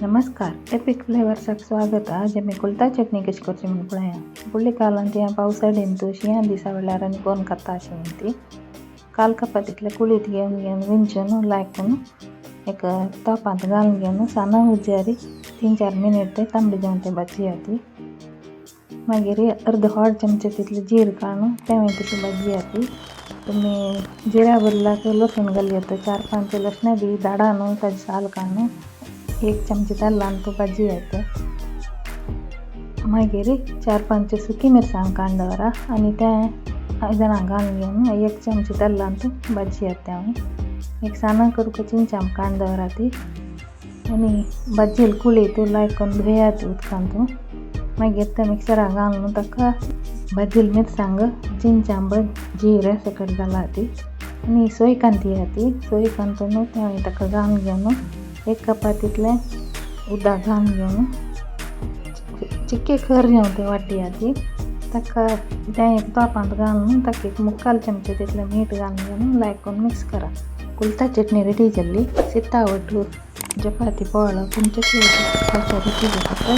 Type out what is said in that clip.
नमस्कार एपिक फ्लेवर्साक स्वागत। आज आमी कुल्ता चटणी कशी करची म्हणून पळया। बुल्ली कालान ती पावसाळीन तू शिया दिसा वेळार आनी कोण खाता अशी म्हणती काल कपातीतले कुळीत घेवन विंचून लायकून एक तोपांत घालून घेवन साना उज्यारी 3-4 मिनिट ते तांबडी जावन ते भाजी आती। मागीर अर्द व्हड चमचे तितले जीर काडून तें तशी भाजी आती। तुम्ही जिऱ्या बदलाक लसूण घाली येता 4-5 लसण बी धाडा न्हू ताजी साल काडून 1 चमचे तेलान तू भाजी येते। मागीर 4-5 सुकी मिरसांग कांड दवरा आनी तें आयदनां घालून घेवन 1 चमचे तेलान तू भाजी येते। एक साना करूक चिंचाम कांड दवरा ती आनी भाजील कुळी तू लायकून धुया ती उदकान तू। मागीर ते मिक्सरा घालून ताका भाजील मिरसांग चिंचांब जीर सकट घाला ती आनी सोय कांती ती सोय कांतून तें ताका घालून घेवन 1 कपातीतलें उदक घालून घेवन चिक्के खर घेवन ते वाटी ती ताका तें एक तोपांत घालून ताका 1 मुक्काल चमचे तितलें मीठ घालून घेवन लायकून मिक्स करा। कुल्ता चटणी रेडी जाल्ली। सितावट चपाती पोळो तुमचे रेडी जाता।